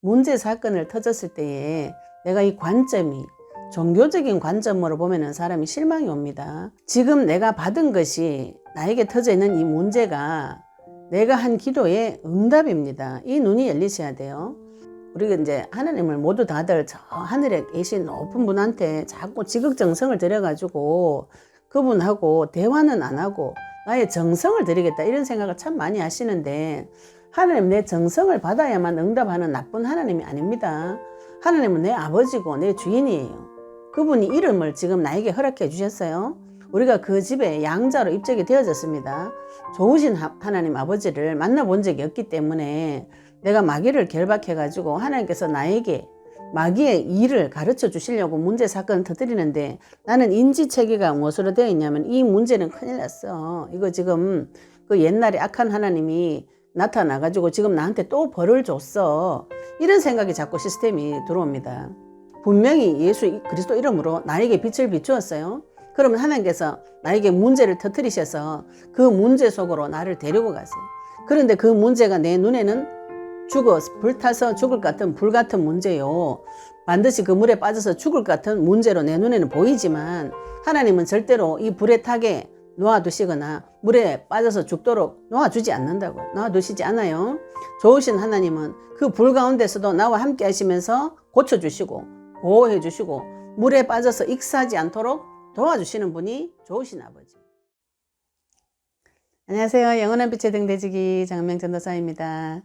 문제 사건을 터졌을 때에 내가 이 관점이 종교적인 관점으로 보면은 사람이 실망이 옵니다. 지금 내가 받은 것이 나에게 터져 있는 이 문제가 내가 한 기도의 응답입니다. 이 눈이 열리셔야 돼요. 우리가 이제 하나님을 모두 다들 저 하늘에 계신 높은 분한테 자꾸 지극정성을 들여가지고 그분하고 대화는 안 하고 나의 정성을 드리겠다 이런 생각을 참 많이 하시는데, 하나님 내 정성을 받아야만 응답하는 나쁜 하나님이 아닙니다. 하나님은 내 아버지고 내 주인이에요. 그분이 이름을 지금 나에게 허락해 주셨어요. 우리가 그 집에 양자로 입적이 되어졌습니다. 좋으신 하나님 아버지를 만나본 적이 없기 때문에 내가 마귀를 결박해 가지고 하나님께서 나에게 마귀의 일을 가르쳐 주시려고 문제 사건을 터뜨리는데, 나는 인지체계가 무엇으로 되어 있냐면 이 문제는 큰일 났어. 이거 지금 그 옛날에 악한 하나님이 나타나 가지고 지금 나한테 또 벌을 줬어. 이런 생각이 자꾸 시스템이 들어옵니다. 분명히 예수 그리스도 이름으로 나에게 빛을 비추었어요. 그러면 하나님께서 나에게 문제를 터뜨리셔서 그 문제 속으로 나를 데리고 가세요. 그런데 그 문제가 내 눈에는 불타서 죽을 것 같은 불 같은 문제요. 반드시 그 물에 빠져서 죽을 것 같은 문제로 내 눈에는 보이지만, 하나님은 절대로 이 불의 탁에 놓아두시거나 물에 빠져서 죽도록 놓아주지 않는다고. 놓아두시지 않아요. 좋으신 하나님은 그 불 가운데서도 나와 함께 하시면서 고쳐주시고 보호해 주시고 물에 빠져서 익사하지 않도록 도와주시는 분이 좋으신 아버지. 안녕하세요. 영원한 빛의 등대지기 장명전도사입니다.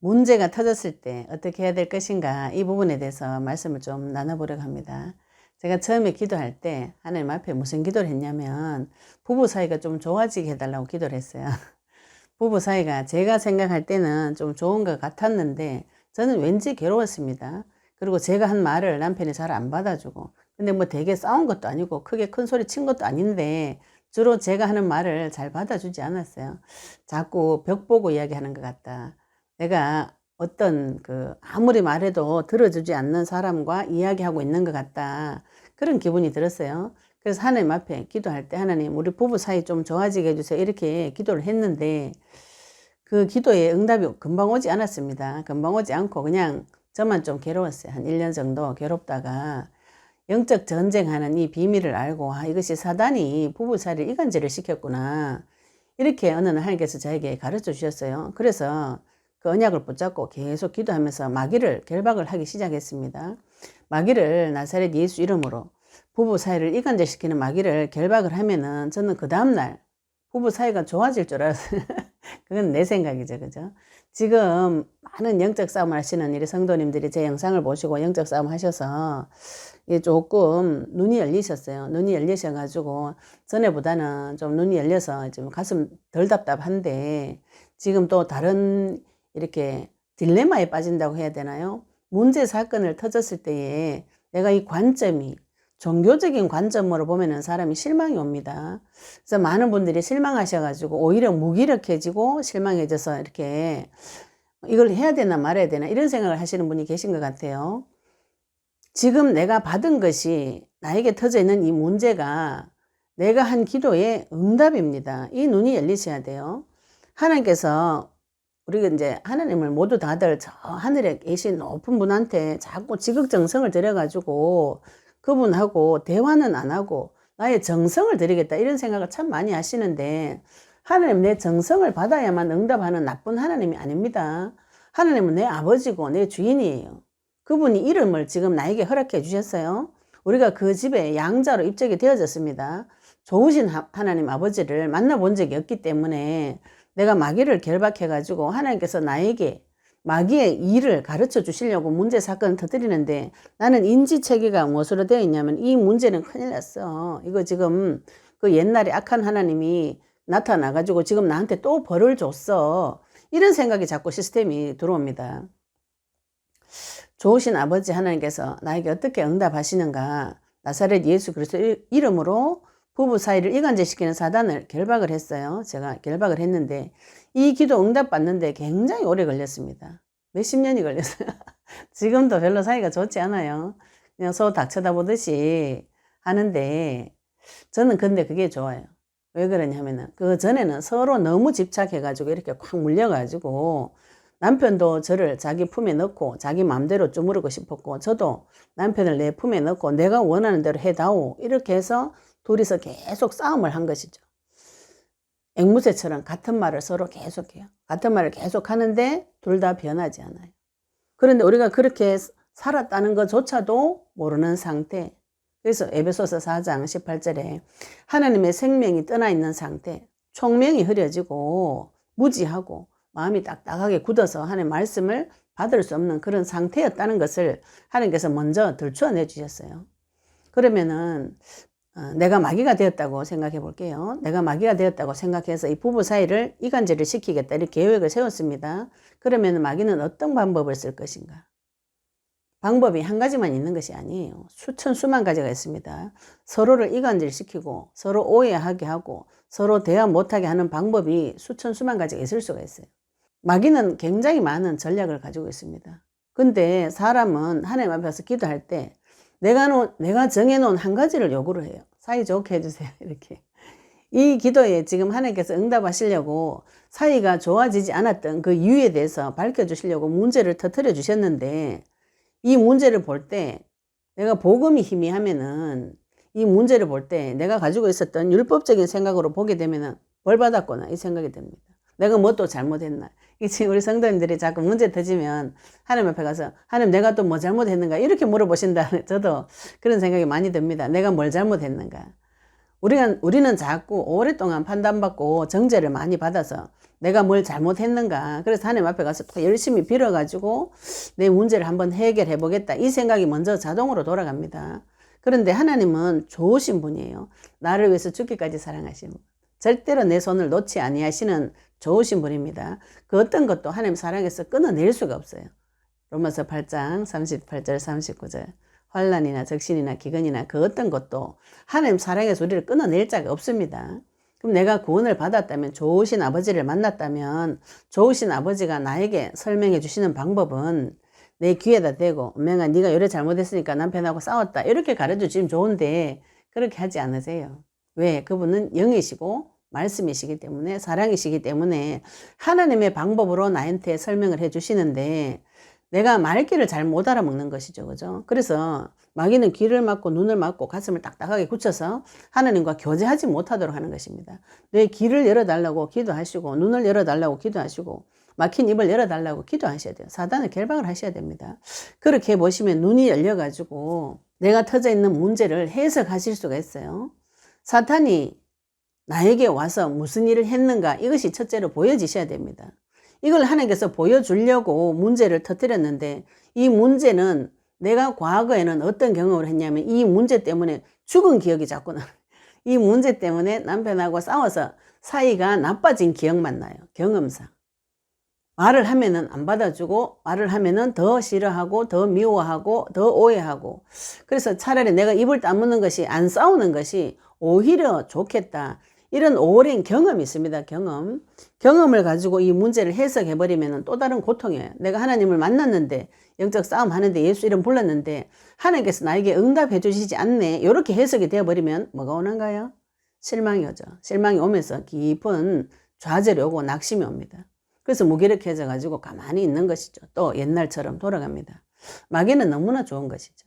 문제가 터졌을 때 어떻게 해야 될 것인가, 이 부분에 대해서 말씀을 좀 나눠보려고 합니다. 제가 처음에 기도할 때 하나님 앞에 무슨 기도를 했냐면 부부 사이가 좀 좋아지게 해달라고 기도를 했어요. 부부 사이가 제가 생각할 때는 좀 좋은 것 같았는데 저는 왠지 괴로웠습니다. 그리고 제가 한 말을 남편이 잘 안 받아주고, 근데 뭐 되게 싸운 것도 아니고 크게 큰 소리 친 것도 아닌데 주로 제가 하는 말을 잘 받아주지 않았어요. 자꾸 벽 보고 이야기하는 것 같다. 내가 어떤 아무리 말해도 들어주지 않는 사람과 이야기하고 있는 것 같다. 그런 기분이 들었어요. 그래서 하나님 앞에 기도할 때 하나님 우리 부부 사이 좀 좋아지게 해주세요 이렇게 기도를 했는데, 그 기도의 응답이 금방 오지 않았습니다. 금방 오지 않고 그냥 저만 좀 괴로웠어요. 한 1년 정도 괴롭다가 영적 전쟁하는 이 비밀을 알고, 이것이 사단이 부부 사이를 이간질을 시켰구나. 이렇게 어느 날 하나님께서 저에게 가르쳐 주셨어요. 그래서 그 언약을 붙잡고 계속 기도하면서 마귀를 결박을 하기 시작했습니다. 마귀를 나사렛 예수 이름으로 부부 사이를 이간질시키는 마귀를 결박을 하면은 저는 그 다음날 부부 사이가 좋아질 줄 알았어요. 그건 내 생각이죠. 그죠? 지금 많은 영적 싸움을 하시는 우리 성도님들이 제 영상을 보시고 영적 싸움 하셔서 조금 눈이 열리셨어요. 눈이 열리셔가지고 전에보다는 좀 눈이 열려서 좀 가슴 덜 답답한데, 지금 또 다른 이렇게 딜레마에 빠진다고 해야 되나요? 문제 사건을 터졌을 때에 내가 이 관점이 종교적인 관점으로 보면은 사람이 실망이 옵니다. 그래서 많은 분들이 실망하셔가지고 오히려 무기력해지고 실망해져서 이렇게 이걸 해야 되나 말아야 되나 이런 생각을 하시는 분이 계신 것 같아요. 지금 내가 받은 것이 나에게 터져 있는 이 문제가 내가 한 기도의 응답입니다. 이 눈이 열리셔야 돼요. 하나님께서 우리가 이제 하나님을 모두 다들 저 하늘에 계신 높은 분한테 자꾸 지극정성을 들여가지고 그분하고 대화는 안 하고 나의 정성을 드리겠다 이런 생각을 참 많이 하시는데, 하나님 내 정성을 받아야만 응답하는 나쁜 하나님이 아닙니다. 하나님은 내 아버지고 내 주인이에요. 그분이 이름을 지금 나에게 허락해 주셨어요. 우리가 그 집에 양자로 입적이 되어졌습니다. 좋으신 하나님 아버지를 만나본 적이 없기 때문에 내가 마귀를 결박해 가지고 하나님께서 나에게 마귀의 일을 가르쳐 주시려고 문제 사건을 터뜨리는데, 나는 인지체계가 무엇으로 되어 있냐면 이 문제는 큰일 났어. 이거 지금 그 옛날에 악한 하나님이 나타나 가지고 지금 나한테 또 벌을 줬어. 이런 생각이 자꾸 시스템이 들어옵니다. 좋으신 아버지 하나님께서 나에게 어떻게 응답하시는가. 나사렛 예수 그리스도 이름으로 부부 사이를 이간질시키는 사단을 결박을 했어요. 제가 결박을 했는데 이 기도 응답 받는데 굉장히 오래 걸렸습니다. 몇십 년이 걸렸어요. 지금도 별로 사이가 좋지 않아요. 그냥 서로 닥 쳐다보듯이 하는데, 저는 근데 그게 좋아요. 왜 그러냐면은 그 전에는 서로 너무 집착해가지고 이렇게 콱 물려가지고 남편도 저를 자기 품에 넣고 자기 마음대로 쪼무르고 싶었고 저도 남편을 내 품에 넣고 내가 원하는 대로 해다오. 이렇게 해서 둘이서 계속 싸움을 한 것이죠. 앵무새처럼 같은 말을 서로 계속해요. 같은 말을 계속 하는데 둘 다 변하지 않아요. 그런데 우리가 그렇게 살았다는 것조차도 모르는 상태. 그래서 에베소서 4장 18절에 하나님의 생명이 떠나 있는 상태, 총명이 흐려지고 무지하고 마음이 딱딱하게 굳어서 하나님의 말씀을 받을 수 없는 그런 상태였다는 것을 하나님께서 먼저 들추어내 주셨어요. 그러면은 내가 마귀가 되었다고 생각해 볼게요. 내가 마귀가 되었다고 생각해서 이 부부 사이를 이간질을 시키겠다 이렇게 계획을 세웠습니다. 그러면 마귀는 어떤 방법을 쓸 것인가? 방법이 한 가지만 있는 것이 아니에요. 수천 수만 가지가 있습니다. 서로를 이간질시키고 서로 오해하게 하고 서로 대화 못하게 하는 방법이 수천 수만 가지가 있을 수가 있어요. 마귀는 굉장히 많은 전략을 가지고 있습니다. 근데 사람은 하나님 앞에서 기도할 때 내가 정해놓은 한 가지를 요구를 해요. 사이좋게 해주세요. 이렇게. 이 기도에 지금 하나님께서 응답하시려고 사이가 좋아지지 않았던 그 이유에 대해서 밝혀주시려고 문제를 터뜨려 주셨는데 이 문제를 볼 때 내가 복음이 희미하면은 이 문제를 볼 때 내가 가지고 있었던 율법적인 생각으로 보게 되면은 벌 받았구나 이 생각이 듭니다. 내가 뭐 또 잘못했나. 지금 우리 성도님들이 자꾸 문제 터지면 하나님 앞에 가서 하나님 내가 또 뭐 잘못했는가 이렇게 물어보신다. 저도 그런 생각이 많이 듭니다. 내가 뭘 잘못했는가. 우리는 자꾸 오랫동안 판단받고 정죄를 많이 받아서 내가 뭘 잘못했는가. 그래서 하나님 앞에 가서 또 열심히 빌어가지고 내 문제를 한번 해결해 보겠다. 이 생각이 먼저 자동으로 돌아갑니다. 그런데 하나님은 좋으신 분이에요. 나를 위해서 죽기까지 사랑하시는 분. 절대로 내 손을 놓지 아니하시는 좋으신 분입니다. 그 어떤 것도 하나님 사랑에서 끊어낼 수가 없어요. 로마서 8장 38절 39절 환난이나 적신이나 기근이나 그 어떤 것도 하나님 사랑에서 우리를 끊어낼 자가 없습니다. 그럼 내가 구원을 받았다면 좋으신 아버지를 만났다면 좋으신 아버지가 나에게 설명해 주시는 방법은 내 귀에다 대고 엄명아 네가 이래 잘못했으니까 남편하고 싸웠다 이렇게 가르쳐주시면 좋은데 그렇게 하지 않으세요. 왜? 그분은 영이시고 말씀이시기 때문에 사랑이시기 때문에 하나님의 방법으로 나한테 설명을 해 주시는데 내가 말귀를 잘 못 알아먹는 것이죠. 그죠? 그래서 마귀는 귀를 막고 눈을 막고 가슴을 딱딱하게 굳혀서 하나님과 교제하지 못하도록 하는 것입니다. 내 귀를 열어달라고 기도하시고 눈을 열어달라고 기도하시고 막힌 입을 열어달라고 기도하셔야 돼요. 사단을 결박을 하셔야 됩니다. 그렇게 보시면 눈이 열려가지고 내가 터져 있는 문제를 해석하실 수가 있어요. 사탄이 나에게 와서 무슨 일을 했는가 이것이 첫째로 보여지셔야 됩니다. 이걸 하나님께서 보여주려고 문제를 터뜨렸는데 이 문제는 내가 과거에는 어떤 경험을 했냐면 이 문제 때문에 죽은 기억이 자꾸 나요. 이 문제 때문에 남편하고 싸워서 사이가 나빠진 기억만 나요. 경험상. 말을 하면은 안 받아주고 말을 하면은 더 싫어하고 더 미워하고 더 오해하고 그래서 차라리 내가 입을 다무는 것이 안 싸우는 것이 오히려 좋겠다. 이런 오랜 경험이 있습니다. 경험을 가지고 이 문제를 해석해버리면 또 다른 고통이에요. 내가 하나님을 만났는데 영적 싸움 하는데 예수 이름 불렀는데 하나님께서 나에게 응답해 주시지 않네. 이렇게 해석이 되어버리면 뭐가 오는가요? 실망이 오죠. 실망이 오면서 깊은 좌절이 오고 낙심이 옵니다. 그래서 무기력해져 가지고 가만히 있는 것이죠. 또 옛날처럼 돌아갑니다. 마귀는 너무나 좋은 것이죠.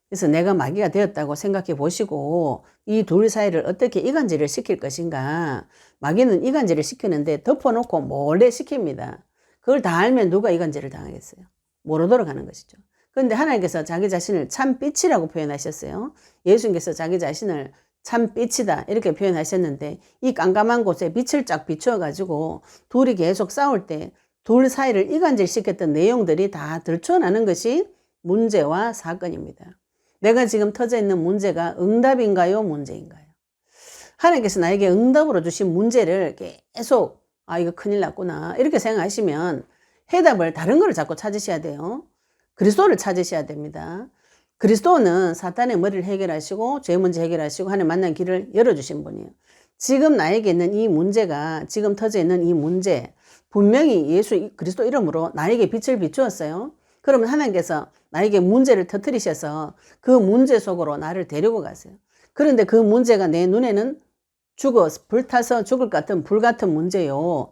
그래서 내가 마귀가 되었다고 생각해 보시고 이 둘 사이를 어떻게 이간질을 시킬 것인가. 마귀는 이간질을 시키는데 덮어놓고 몰래 시킵니다. 그걸 다 알면 누가 이간질을 당하겠어요. 모르도록 하는 것이죠. 그런데 하나님께서 자기 자신을 참 빛이라고 표현하셨어요. 예수님께서 자기 자신을 참 빛이다 이렇게 표현하셨는데 이 깜깜한 곳에 빛을 쫙 비추어 가지고 둘이 계속 싸울 때 둘 사이를 이간질 시켰던 내용들이 다 들춰나는 것이 문제와 사건입니다. 내가 지금 터져 있는 문제가 응답인가요? 문제인가요? 하나님께서 나에게 응답으로 주신 문제를 계속 이거 큰일 났구나 이렇게 생각하시면 해답을 다른 걸 자꾸 찾으셔야 돼요. 그리스도를 찾으셔야 됩니다. 그리스도는 사탄의 머리를 해결하시고 죄 문제 해결하시고 하나님 만난 길을 열어주신 분이에요. 지금 나에게 있는 이 문제가 지금 터져 있는 이 문제 분명히 예수 그리스도 이름으로 나에게 빛을 비추었어요. 그러면 하나님께서 나에게 문제를 터뜨리셔서 그 문제 속으로 나를 데리고 가세요. 그런데 그 문제가 내 눈에는 불타서 죽을 것 같은 불 같은 문제요.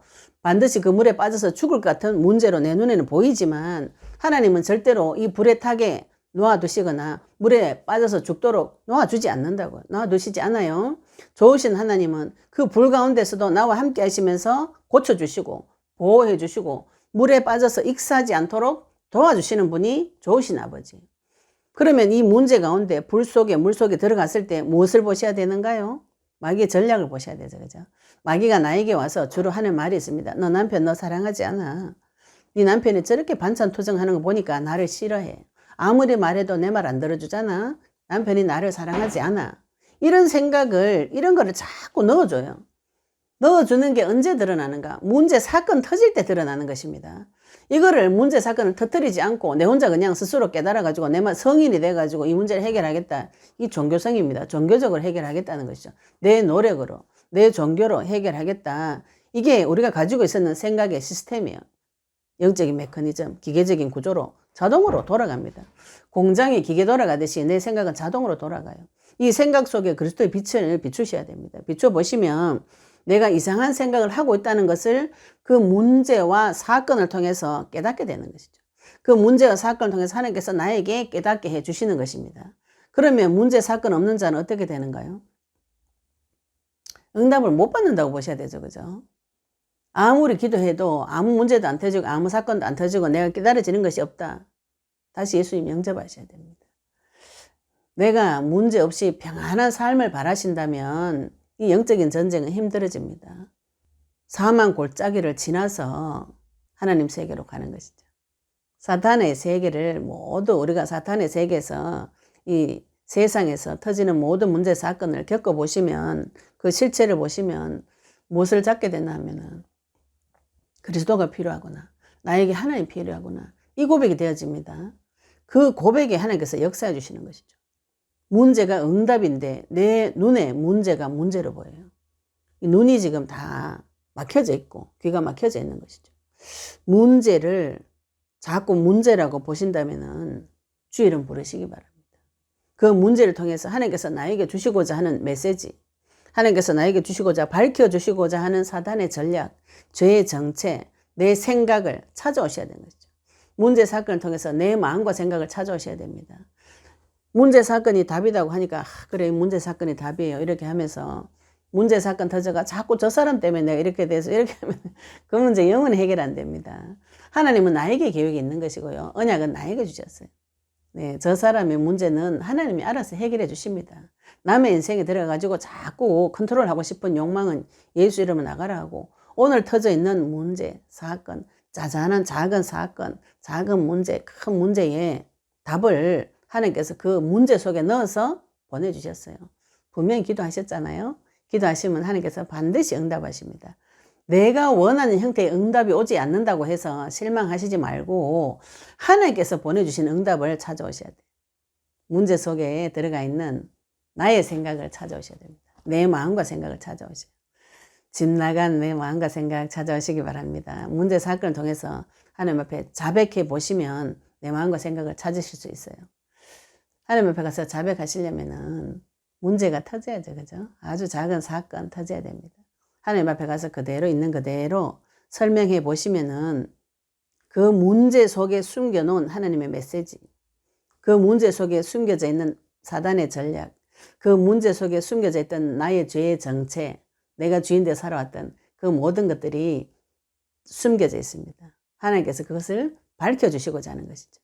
반드시 그 물에 빠져서 죽을 것 같은 문제로 내 눈에는 보이지만 하나님은 절대로 이 불의 탁에 놓아두시거나 물에 빠져서 죽도록 놓아주지 않는다고요. 놓아두시지 않아요. 좋으신 하나님은 그 불 가운데서도 나와 함께 하시면서 고쳐주시고 보호해 주시고 물에 빠져서 익사하지 않도록 도와주시는 분이 좋으신 아버지. 그러면 이 문제 가운데 불 속에 물 속에 들어갔을 때 무엇을 보셔야 되는가요? 마귀의 전략을 보셔야 되죠. 그죠? 마귀가 나에게 와서 주로 하는 말이 있습니다. 너 남편 너 사랑하지 않아. 네 남편이 저렇게 반찬 투정하는 거 보니까 나를 싫어해. 아무리 말해도 내 말 안 들어주잖아. 남편이 나를 사랑하지 않아. 이런 생각을 이런 거를 자꾸 넣어줘요. 넣어주는 게 언제 드러나는가? 문제 사건 터질 때 드러나는 것입니다. 이거를 문제 사건을 터뜨리지 않고 내 혼자 그냥 스스로 깨달아가지고 내 성인이 돼가지고 이 문제를 해결하겠다. 이 종교성입니다. 종교적으로 해결하겠다는 것이죠. 내 노력으로, 내 종교로 해결하겠다. 이게 우리가 가지고 있었는 생각의 시스템이에요. 영적인 메커니즘, 기계적인 구조로 자동으로 돌아갑니다. 공장이 기계 돌아가듯이 내 생각은 자동으로 돌아가요. 이 생각 속에 그리스도의 빛을 비추셔야 됩니다. 비춰보시면 내가 이상한 생각을 하고 있다는 것을 그 문제와 사건을 통해서 깨닫게 되는 것이죠. 그 문제와 사건을 통해서 하나님께서 나에게 깨닫게 해주시는 것입니다. 그러면 문제, 사건 없는 자는 어떻게 되는가요? 응답을 못 받는다고 보셔야 되죠. 그죠? 아무리 기도해도 아무 문제도 안 터지고 아무 사건도 안 터지고 내가 기다려지는 것이 없다. 다시 예수님 영접하셔야 됩니다. 내가 문제 없이 평안한 삶을 바라신다면 이 영적인 전쟁은 힘들어집니다. 사망 골짜기를 지나서 하나님 세계로 가는 것이죠. 사탄의 세계를 모두 우리가 사탄의 세계에서 이 세상에서 터지는 모든 문제 사건을 겪어보시면 그 실체를 보시면 무엇을 잡게 되나 하면은 그리스도가 필요하구나. 나에게 하나님 필요하구나. 이 고백이 되어집니다. 그 고백에 하나님께서 역사해 주시는 것이죠. 문제가 응답인데 내 눈에 문제가 문제로 보여요. 눈이 지금 다 막혀져 있고 귀가 막혀져 있는 것이죠. 문제를 자꾸 문제라고 보신다면은 주 이름 부르시기 바랍니다. 그 문제를 통해서 하나님께서 나에게 주시고자 하는 메시지, 하나님께서 나에게 주시고자 밝혀주시고자 하는 사단의 전략, 죄의 정체, 내 생각을 찾아오셔야 되는 것이죠. 문제 사건을 통해서 내 마음과 생각을 찾아오셔야 됩니다. 문제 사건이 답이라고 하니까 그래 문제 사건이 답이에요 이렇게 하면서 문제 사건 터져가 자꾸 저 사람 때문에 내가 이렇게 돼서 이렇게 하면 그 문제 영원히 해결 안 됩니다. 하나님은 나에게 계획이 있는 것이고요. 언약은 나에게 주셨어요. 네, 저 사람의 문제는 하나님이 알아서 해결해 주십니다. 남의 인생에 들어가가지고 자꾸 컨트롤하고 싶은 욕망은 예수 이름으로 나가라 하고 오늘 터져 있는 문제, 사건, 짜잔한 작은 사건, 작은 문제, 큰 문제에 답을 하나님께서 그 문제 속에 넣어서 보내주셨어요. 분명히 기도하셨잖아요. 기도하시면 하나님께서 반드시 응답하십니다. 내가 원하는 형태의 응답이 오지 않는다고 해서 실망하시지 말고 하나님께서 보내주신 응답을 찾아오셔야 돼요. 문제 속에 들어가 있는 나의 생각을 찾아오셔야 됩니다. 내 마음과 생각을 찾아오셔야 돼요. 집 나간 내 마음과 생각 찾아오시기 바랍니다. 문제 사건을 통해서 하나님 앞에 자백해 보시면 내 마음과 생각을 찾으실 수 있어요. 하나님 앞에 가서 자백하시려면은 문제가 터져야죠. 그죠? 아주 작은 사건 터져야 됩니다. 하나님 앞에 가서 그대로 있는 그대로 설명해 보시면은 그 문제 속에 숨겨놓은 하나님의 메시지, 그 문제 속에 숨겨져 있는 사단의 전략, 그 문제 속에 숨겨져 있던 나의 죄의 정체, 내가 주인되어 살아왔던 그 모든 것들이 숨겨져 있습니다. 하나님께서 그것을 밝혀주시고자 하는 것이죠.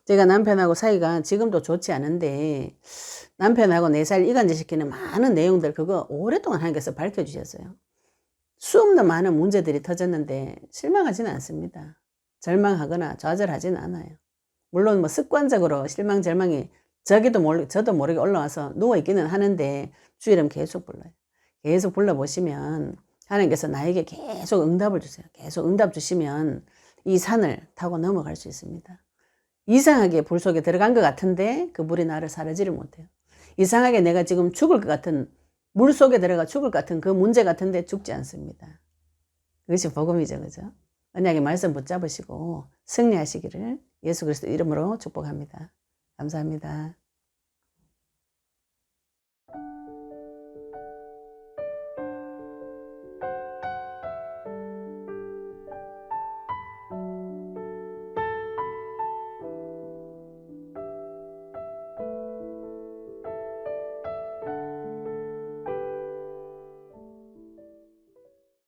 제가 남편하고 사이가 지금도 좋지 않은데 남편하고 내 사이를 이간질시키는 많은 내용들 그거 오랫동안 하나님께서 밝혀주셨어요. 수없는 많은 문제들이 터졌는데 실망하지는 않습니다. 절망하거나 좌절하지는 않아요. 물론 뭐 습관적으로 실망 절망이 저도 모르게 올라와서 누워있기는 하는데 주 이름 계속 불러요. 계속 불러보시면 하나님께서 나에게 계속 응답을 주세요. 계속 응답 주시면 이 산을 타고 넘어갈 수 있습니다. 이상하게 불 속에 들어간 것 같은데 그 물이 나를 사르지를 못해요. 이상하게 내가 지금 죽을 것 같은 물 속에 들어가 죽을 것 같은 그 문제 같은데 죽지 않습니다. 그것이 복음이죠. 그죠? 언약의 말씀 붙잡으시고 승리하시기를 예수 그리스도 이름으로 축복합니다. 감사합니다.